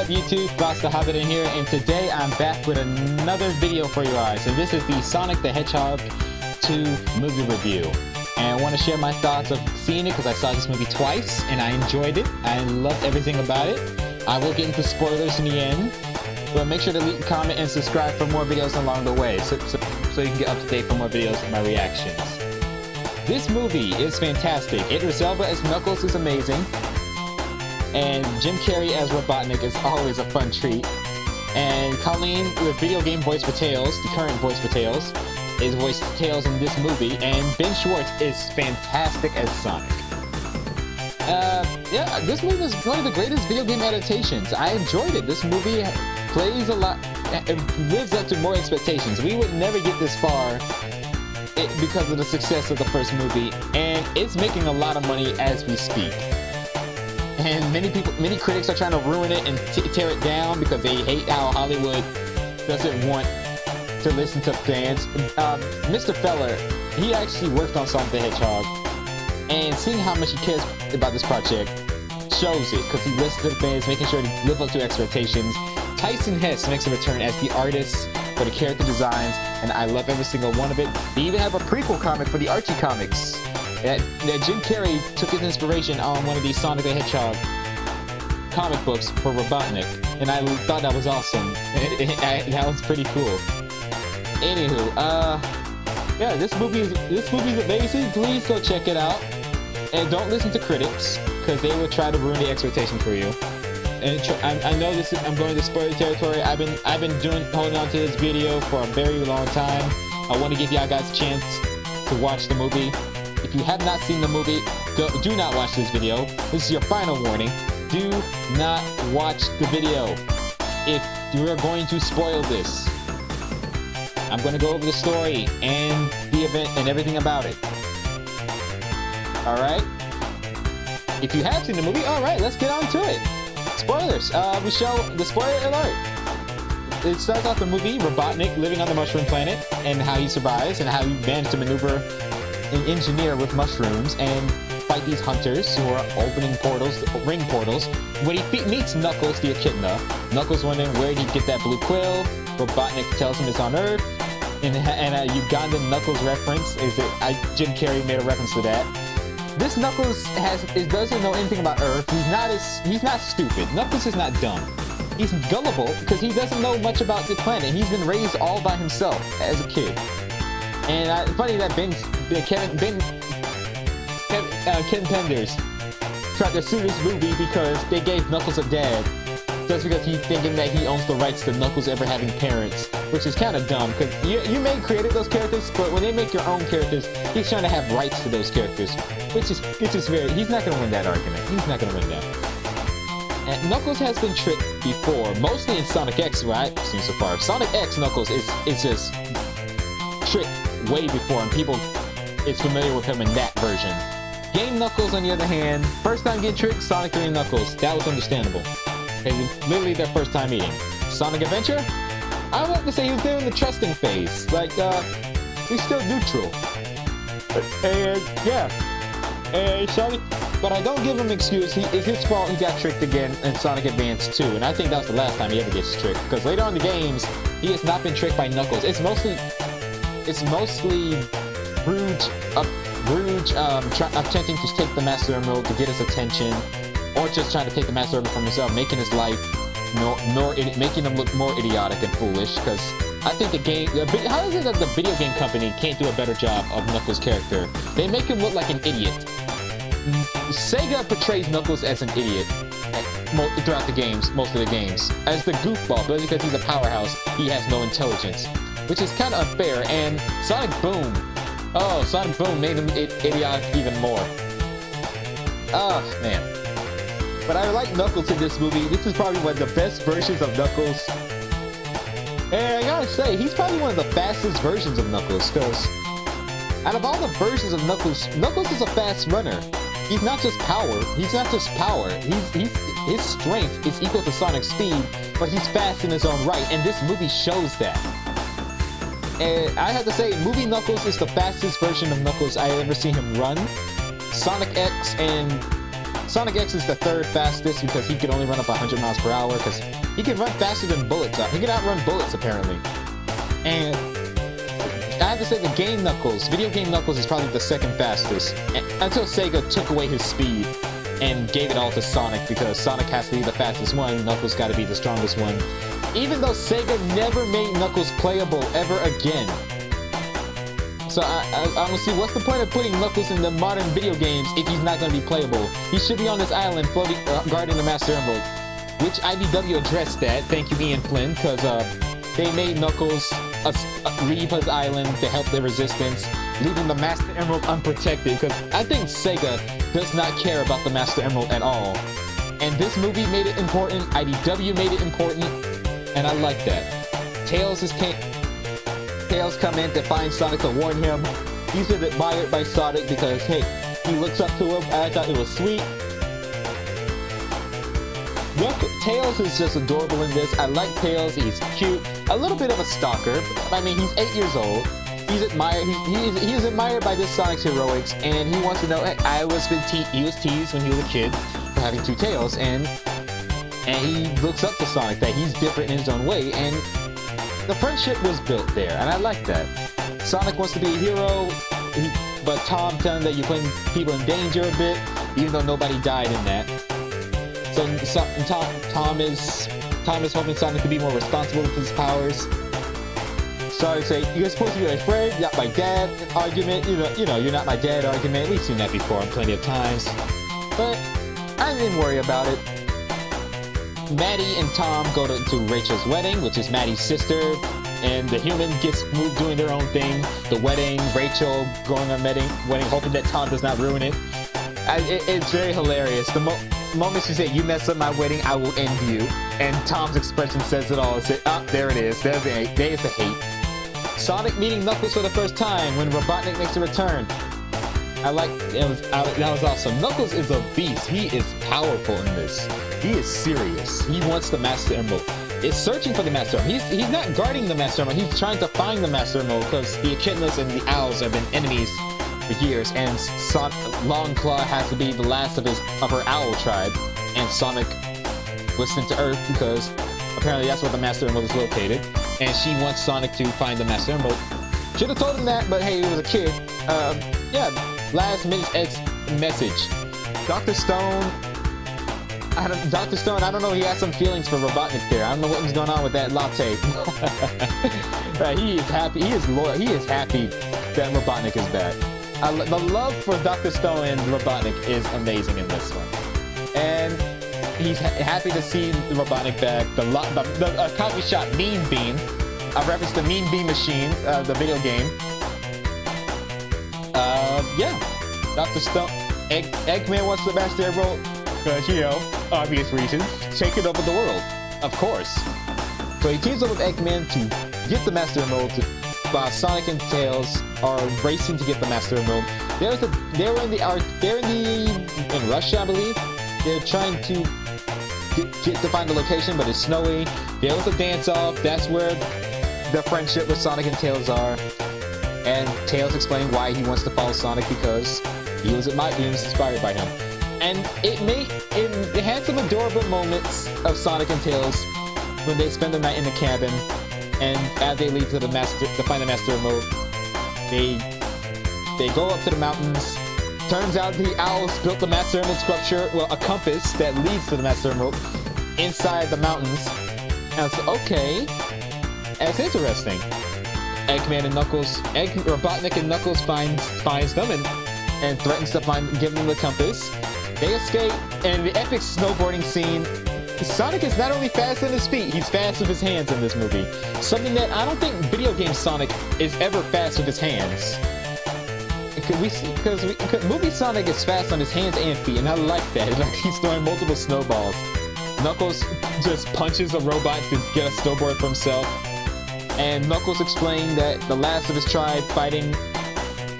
up YouTube, Boss the Hobidon here, and today I'm back with another video for you guys. And this is the Sonic the Hedgehog 2 movie review. And I want to share my thoughts of seeing it because I saw this movie twice and I enjoyed it. I loved everything about it. I will get into spoilers in the end, but make sure to leave a comment and subscribe for more videos along the way so you can get up to date for more videos and my reactions. This movie is fantastic. Idris Elba as Knuckles is amazing. And Jim Carrey as Robotnik is always a fun treat. And Colleen, the video game voice for Tails, the current voice for Tails, is voiced Tails in this movie. And Ben Schwartz is fantastic as Sonic. Yeah, this movie is one of the greatest video game adaptations. I enjoyed it. This movie plays a lot, it lives up to more expectations. We would never get this far because of the success of the first movie. And it's making a lot of money as we speak. And many critics are trying to ruin it and tear it down because they hate how Hollywood doesn't want to listen to fans. Mr. Feller, he actually worked on Sonic the Hedgehog, and seeing how much he cares about this project shows it because he listens to the fans, making sure to live up to expectations. Tyson Hess makes a return as the artist for the character designs, and I love every single one of it. They even have a prequel comic for the Archie comics. That Jim Carrey took his inspiration on one of these Sonic the Hedgehog comic books for Robotnik, and I thought that was awesome. That was pretty cool. Anywho, yeah, this movie's amazing. Please go check it out, and don't listen to critics because they will try to ruin the expectation for you. And I know this. I'm going to spoiler territory. I've been holding on to this video for a very long time. I want to give y'all guys a chance to watch the movie. If you have not seen the movie, do not watch this video. This is your final warning. Do not watch the video if you are going to spoil this. I'm going to go over the story and the event and everything about it. Alright? If you have seen the movie, alright, let's get on to it. Spoilers. We show the spoiler alert. It starts off the movie, Robotnik living on the mushroom planet and how he survives and how he managed to maneuver an engineer with mushrooms and fight these hunters who are opening portals, ring portals. When he meets Knuckles the Echidna, Knuckles wondering where he'd get that blue quill. Robotnik tells him it's on Earth, and a Ugandan Knuckles reference is that Jim Carrey made a reference to that. This Knuckles doesn't know anything about Earth. He's not stupid. Knuckles is not dumb. He's gullible because he doesn't know much about the planet. He's been raised all by himself as a kid. And funny that Ken Penders tried to sue this movie because they gave Knuckles a dad, just because he's thinking that he owns the rights to Knuckles ever having parents, which is kind of dumb because you may have created those characters, but when they make your own characters, he's trying to have rights to those characters, which is very. He's not going to win that argument. He's not going to win that. And Knuckles has been tricked before, mostly in Sonic X, right? I've seen so far. Sonic X Knuckles is just tricked way before, and people is familiar with him in that version. Game Knuckles, on the other hand, first time getting tricked, Sonic 3 and Knuckles, that was understandable. And literally their first time meeting. Sonic Adventure? I would like to say he was there in the trusting phase. Like, he's still neutral. And, yeah. And Sonic, but I don't give him an excuse. It's his fault he got tricked again in Sonic Advance 2. And I think that was the last time he ever gets tricked. Because later on in the games, he has not been tricked by Knuckles. It's mostly Rouge attempting to take the Master Emerald to get his attention, or just trying to take the Master Emerald from himself, making his life making him look more idiotic and foolish. Because I think how is it that the video game company can't do a better job of Knuckles' character? They make him look like an idiot. Sega portrays Knuckles as an idiot throughout the games, most of the games, as the goofball, but because he's a powerhouse, he has no intelligence, which is kind of unfair. And Sonic Boom made him idiotic even more. Oh, man. But I like Knuckles in this movie. This is probably one of the best versions of Knuckles. And I gotta say, he's probably one of the fastest versions of Knuckles, because out of all the versions of Knuckles, Knuckles is a fast runner. He's not just power. His strength is equal to Sonic's speed, but he's fast in his own right, and this movie shows that. And I have to say, movie Knuckles is the fastest version of Knuckles I ever seen him run. Sonic X and Sonic X is the third fastest because he can only run up 100 miles per hour because he can run faster than bullets. He can outrun bullets apparently. And I have to say the game Knuckles, video game Knuckles is probably the second fastest until Sega took away his speed and gave it all to Sonic because Sonic has to be the fastest one, Knuckles got to be the strongest one. Even though Sega never made Knuckles playable ever again. So I don't see what's the point of putting Knuckles in the modern video games if he's not going to be playable. He should be on this island floating, guarding the Master Emerald, which IDW addressed that. Thank you, Ian Flynn, because they made Knuckles leave his island to help the resistance, leaving the Master Emerald unprotected, because I think Sega does not care about the Master Emerald at all. And this movie made it important, IDW made it important, and I like that. Tails come in to find Sonic to warn him. He's admired by Sonic because, hey, he looks up to him. I thought it was sweet. Tails is just adorable in this. I like Tails. He's cute. A little bit of a stalker. I mean, he's 8 years old. He's admired. He's admired by this Sonic's heroics, and he wants to know. Hey, he was teased when he was a kid for having two tails, and he looks up to Sonic that he's different in his own way, and the friendship was built there, and I like that. Sonic wants to be a hero, but Tom telling him that you're putting people in danger a bit, even though nobody died in that. So Tom is hoping Sonic to be more responsible with his powers. Sonic say, "You're supposed to be my friend, not my dad." Argument, you know, you're not my dad. Argument. We've seen that before plenty of times, but I didn't worry about it. Maddie and Tom go to Rachel's wedding, which is Maddie's sister, and the human gets moved doing their own thing. The wedding, Rachel going on wedding, hoping that Tom does not ruin it. It's very hilarious. The moment she said, "You mess up my wedding, I will end you," and Tom's expression says it all. There it is. There's the hate. Sonic meeting Knuckles for the first time when Robotnik makes a return. That was awesome. Knuckles is a beast. He is powerful in this. He is serious. He wants the Master Emerald. Is searching for the Master Emerald. He's not guarding the Master Emerald. He's trying to find the Master Emerald because the Echidnas and the Owls have been enemies for years, and Longclaw has to be the last of her Owl tribe. And Sonic was sent to Earth because apparently that's where the Master Emerald is located, and she wants Sonic to find the Master Emerald. Should have told him that, but hey, he was a kid. Yeah. Last minute message. Dr. Stone, I don't know, he has some feelings for Robotnik there. I don't know what was going on with that latte. He is happy, he is loyal, he is happy that Robotnik is back. The love for Dr. Stone and Robotnik is amazing in this one. And he's happy to see Robotnik back. The coffee shop Mean Bean, I referenced the Mean Bean machine, the video game. Yeah, Dr. Stone, Eggman wants the Master Emerald, because, you know, obvious reasons, taking over the world, of course. So he teams up with Eggman to get the Master Emerald, while Sonic and Tails are racing to get the Master Emerald. They're in Russia, I believe. They're trying to find the location, but it's snowy. There was a dance-off. That's where the friendship with Sonic and Tails are. And Tails explained why he wants to follow Sonic because he was inspired by him. And it had some adorable moments of Sonic and Tails when they spend the night in the cabin, and as they lead to find the Master Emerald, they go up to the mountains. Turns out the Owls built the Master Emerald sculpture, well, a compass that leads to the Master Emerald inside the mountains. And I was like, okay, that's interesting. Eggman and Knuckles, Robotnik and Knuckles finds them and threatens to give them the compass. They escape, and the epic snowboarding scene. Sonic is not only fast on his feet, he's fast with his hands in this movie. Something that I don't think video game Sonic is ever fast with his hands. Because movie Sonic is fast on his hands and feet, and I like that. It's like he's throwing multiple snowballs. Knuckles just punches a robot to get a snowboard for himself. And Knuckles explained that the last of his tribe fighting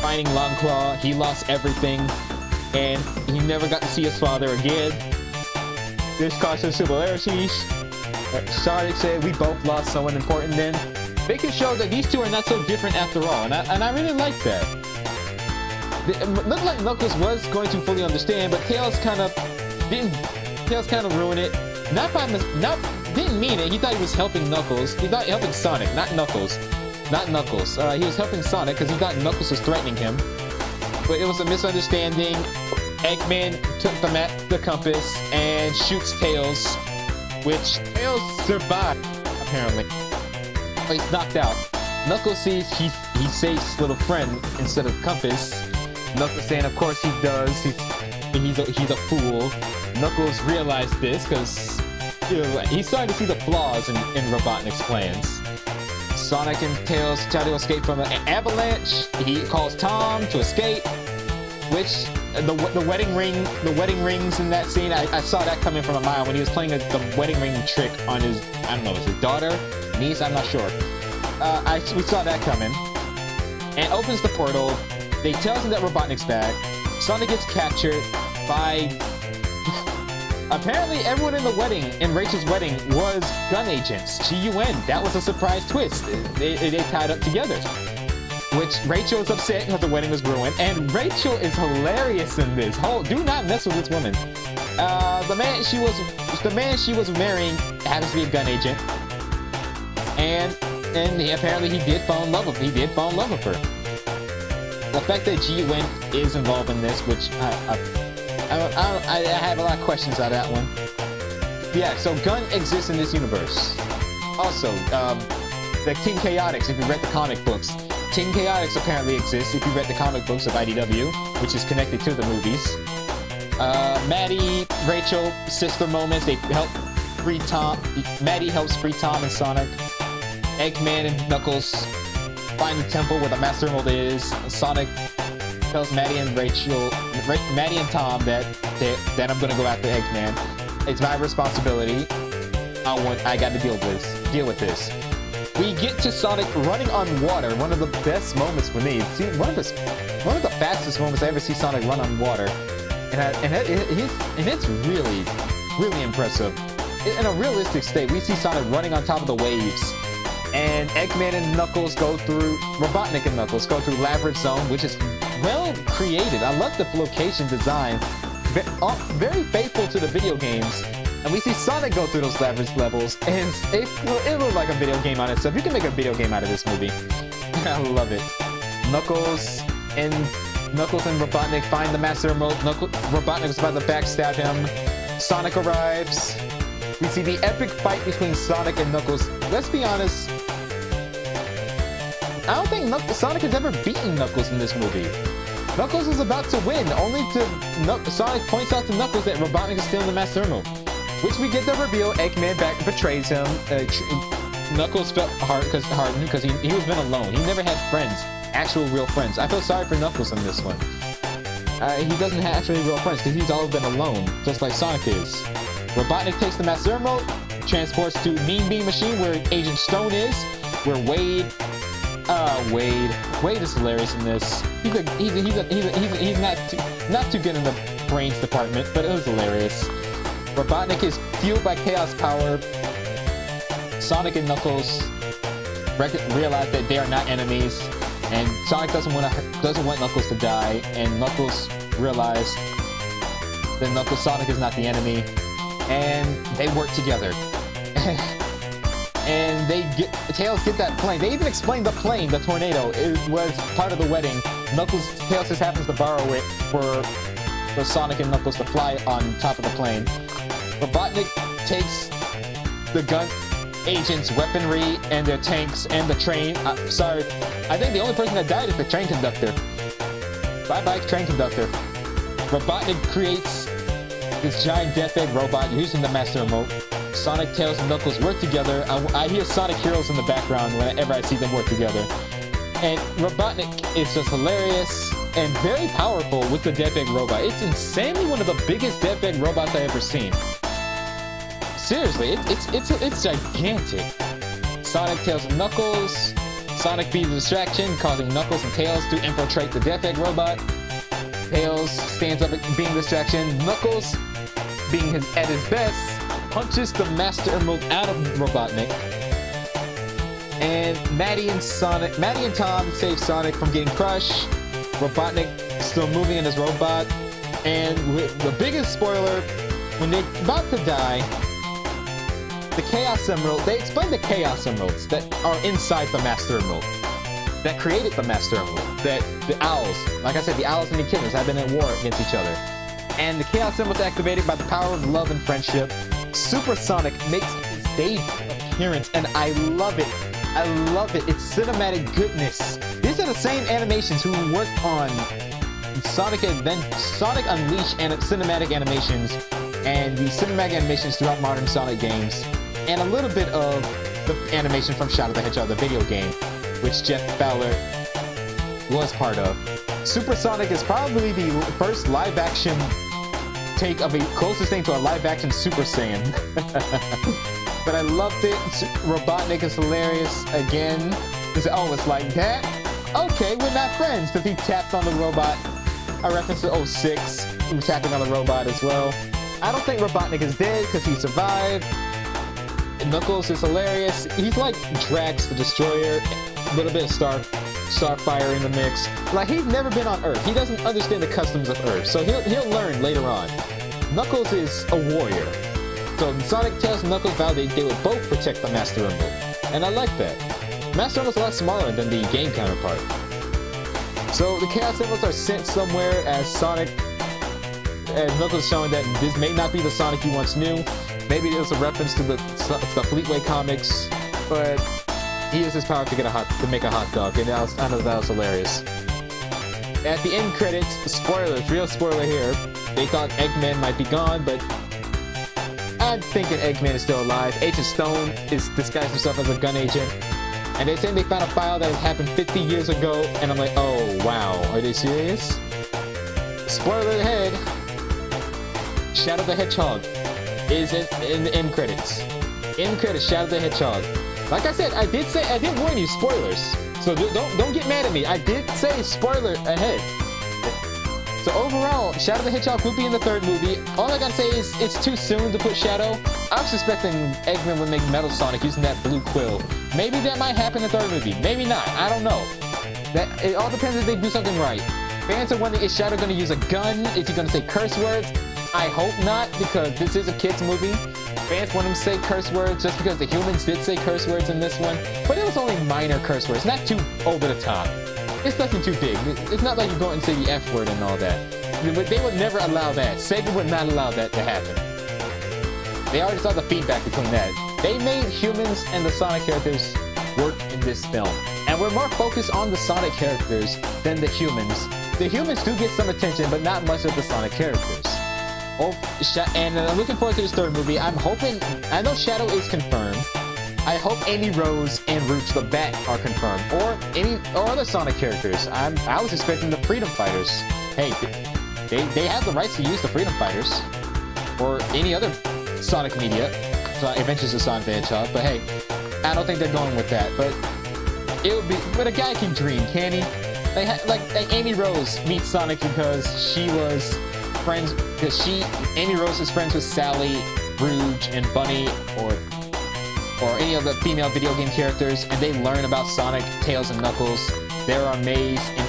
Longclaw, he lost everything, and he never got to see his father again. This caused some similarities. Sonic said, "We both lost someone important then." They can show that these two are not so different after all, and I really like that. It looked like Knuckles was going to fully understand, but Tails kind of Tails kind of ruined it. Didn't mean it. He thought he was helping Knuckles. He thought helping Sonic, not Knuckles. Not Knuckles. He was helping Sonic because he thought Knuckles was threatening him. But it was a misunderstanding. Eggman took the compass and shoots Tails, which Tails survived, apparently. But he's knocked out. Knuckles sees he saves his little friend instead of compass. Knuckles saying, of course he does. He's a fool. Knuckles realized this because he's starting to see the flaws in Robotnik's plans. Sonic and Tails try to escape from an avalanche. He calls Tom to escape, which the wedding rings in that scene, I saw that coming from a mile when he was playing the wedding ring trick on his, I don't know, his daughter, niece, I'm not sure. We saw that coming. And opens the portal. They tells him that Robotnik's back. Sonic gets captured by apparently everyone in Rachel's wedding was gun agents. G-U-N. That was a surprise twist. They tied up together. Which Rachel is upset because the wedding was ruined. And Rachel is hilarious in this. Do not mess with this woman. The man she was marrying happens to be a gun agent. And apparently he did fall in love with her. The fact that G-U-N is involved in this, which I have a lot of questions out of that one. Yeah, so Gun exists in this universe. Also, the King Chaotix, if you read the comic books. King Chaotix apparently exists if you read the comic books of IDW, which is connected to the movies. Maddie, Rachel, sister moments, they help free Tom. Maddie helps free Tom and Sonic. Eggman and Knuckles find the temple where the Master Emerald is. Sonic tells Maddie and Tom that I'm gonna go after Eggman. It's my responsibility. I got to deal with this. We get to Sonic running on water. One of the best moments for me. See, one of the fastest moments I ever see Sonic run on water, and it's really, really impressive. In a realistic state, we see Sonic running on top of the waves. And Eggman and Knuckles Robotnik and Knuckles go through Labyrinth Zone, which is well created. I love the location design. Very faithful to the video games. And we see Sonic go through those Labyrinth levels, and it looked like a video game on itself. You can make a video game out of this movie. I love it. Knuckles and Robotnik find the Master Emerald. Robotnik is about to backstab him. Sonic arrives. We see the epic fight between Sonic and Knuckles. Let's be honest, I don't think Sonic has ever beaten Knuckles in this movie. Knuckles is about to win, only to Sonic points out to Knuckles that Robotnik is stealing the Master Emerald. Which we get the reveal, Eggman betrays him. Knuckles felt hardened because he was been alone. He never had friends, actual real friends. I feel sorry for Knuckles in this one. He doesn't have actually real friends because he's always been alone, just like Sonic is. Robotnik takes the Master Emerald, transports to Mean Bean Machine where Agent Stone is, where Wade is hilarious in this. He's not too good in the brains department, but it was hilarious. Robotnik is fueled by chaos power. Sonic and Knuckles realize that they are not enemies, and Sonic doesn't want Knuckles to die, and Knuckles realize that Sonic is not the enemy, and they work together. And Tails get that plane. They even explained the plane, the tornado, it was part of the wedding. Tails just happens to borrow it for Sonic and Knuckles to fly on top of the plane. Robotnik takes the gun agents' weaponry and their tanks and the train. Sorry, I think the only person that died is the train conductor. Bye-bye, train conductor. Robotnik creates this giant Death Egg robot using the Master Emerald. Sonic, Tails, and Knuckles work together. I hear Sonic Heroes in the background whenever I see them work together. And Robotnik is just hilarious and very powerful with the Death Egg robot. It's insanely one of the biggest Death Egg robots I've ever seen. Seriously, it's gigantic. Sonic, Tails, and Knuckles. Sonic beats the distraction, causing Knuckles and Tails to infiltrate the Death Egg robot. Tails stands up being the distraction. Knuckles, at his best, punches the Master Emerald out of Robotnik. And Maddie and Tom save Sonic from getting crushed. Robotnik still moving in his robot. And the biggest spoiler, when they're about to die, the Chaos Emerald, they explain the Chaos Emeralds that are inside the Master Emerald, that created the Master Emerald, that the owls, like I said, the owls and the echidnas have been at war against each other. And the Chaos Emerald is activated by the power of love and friendship. Supersonic makes his debut appearance, and I love it. I love it. It's cinematic goodness. These are the same animations who worked on Sonic Unleashed and cinematic animations, and the cinematic animations throughout modern Sonic games, and a little bit of the animation from Shadow the Hedgehog, the video game, which Jeff Fowler was part of. Supersonic is probably the first live-action take of a closest thing to a live-action Super Saiyan. But I loved it. Robotnik is hilarious. Again, oh, it's like that? Okay, we're not friends, because he tapped on the robot. A reference to 06, tapping on the robot as well. I don't think Robotnik is dead, because he survived. Knuckles is hilarious. He's like Drax the Destroyer. A little bit of Starfire in the mix. Like, he's never been on Earth. He doesn't understand the customs of Earth, so he'll learn later on. Knuckles is a warrior. So Sonic, Tails, and Knuckles vowed they would both protect the Master Emerald. And I like that. Master Emerald's a lot smaller than the game counterpart. So the Chaos Emeralds are sent somewhere as Sonic and Knuckles showing that this may not be the Sonic you once knew. Maybe it was a reference to the Fleetway comics, but he uses his power to make a hot dog, and I know that was hilarious. At the end credits, spoilers, real spoiler here, they thought Eggman might be gone, but I'm thinking Eggman is still alive. Agent Stone is disguised himself as a gun agent, and they're saying they found a file that happened 50 years ago, and I'm like, oh wow, are they serious? Spoiler ahead, Shadow the Hedgehog is in the end credits. End credits, Shadow the Hedgehog. Like I said, I did warn you, spoilers. So don't get mad at me. I did say spoiler ahead. So overall, Shadow the Hedgehog will be in the third movie. All I gotta say is it's too soon to put Shadow. I'm suspecting Eggman would make Metal Sonic using that blue quill. Maybe that might happen in the third movie. Maybe not. I don't know. It all depends if they do something right. Fans are wondering, is Shadow gonna use a gun? Is he gonna say curse words? I hope not, because this is a kid's movie. Fans want him to say curse words just because the humans did say curse words in this one. But it was only minor curse words, not too over the top. It's nothing too big. It's not like you go and say the F word and all that. They would never allow that. Sega would not allow that to happen. They already saw the feedback between that. They made humans and the Sonic characters work in this film. And we're more focused on the Sonic characters than the humans. The humans do get some attention, but not much of the Sonic characters. And I'm looking forward to this third movie. I'm hoping, I know Shadow is confirmed. I hope Amy Rose and Rouge the Bat are confirmed, or other Sonic characters. I was expecting the Freedom Fighters. Hey, they have the rights to use the Freedom Fighters, or any other Sonic media, Adventures of Sonic the Hedgehog. But hey, I don't think they're going with that. But it would be, but a guy can dream, can he? Like Amy Rose meets Sonic because she was friends, Amy Rose is friends with Sally, Rouge, and Bunny, or any of the female video game characters, and they learn about Sonic, Tails, and Knuckles. They're amazed, and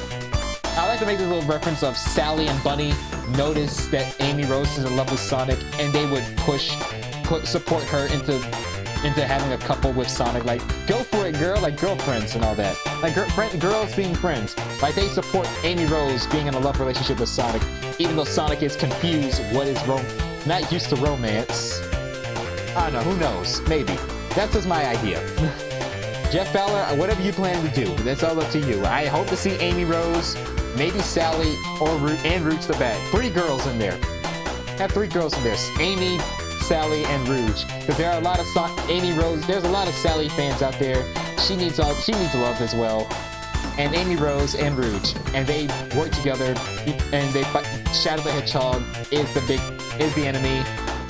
I like to make this little reference of Sally and Bunny notice that Amy Rose is in love with Sonic, and they would support her into having a couple with Sonic. Like, go for it, girl, like girlfriends and all that. Like girls being friends. Like, they support Amy Rose being in a love relationship with Sonic, even though Sonic is confused what is not used to romance. I don't know, who knows? Maybe. That's just my idea. Jeff Fowler, whatever you plan to do, that's all up to you. I hope to see Amy Rose, maybe Sally, and Rouge the Bat. 3 girls in there. Have 3 girls in there. Amy, Sally, and Rouge. Because there are a lot of Amy Rose, there's a lot of Sally fans out there. She needs love as well. And Amy Rose and Rouge. And they work together, and they fight. Shadow the Hedgehog is the enemy,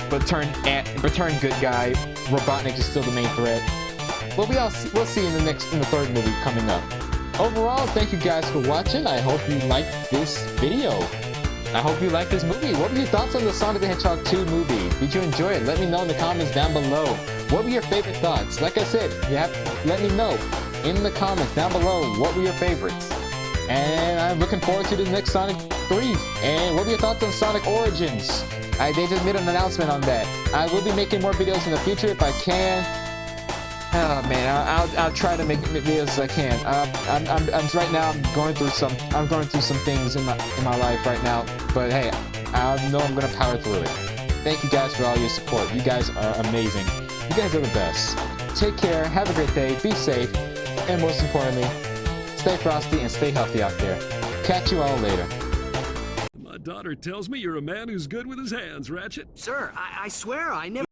but turn good guy. Robotnik is still the main threat. But we'll see in the third movie coming up. Overall, thank you guys for watching. I hope you liked this video. I hope you liked this movie. What were your thoughts on the Sonic the Hedgehog 2 movie? Did you enjoy it? Let me know in the comments down below. What were your favorite thoughts? Like I said, let me know in the comments down below what were your favorites. And I'm looking forward to the next Sonic 3. And what were your thoughts on Sonic Origins? They just made an announcement on that. I will be making more videos in the future if I can. Oh man, I'll try to make videos as I can. I'm right now. I'm going through some things in my life right now. But hey, I know I'm gonna power through it. Thank you guys for all your support. You guys are amazing. You guys are the best. Take care. Have a great day. Be safe, and most importantly, stay frosty and stay healthy out there. Catch you all later. My daughter tells me you're a man who's good with his hands, Ratchet. Sir, I swear I never...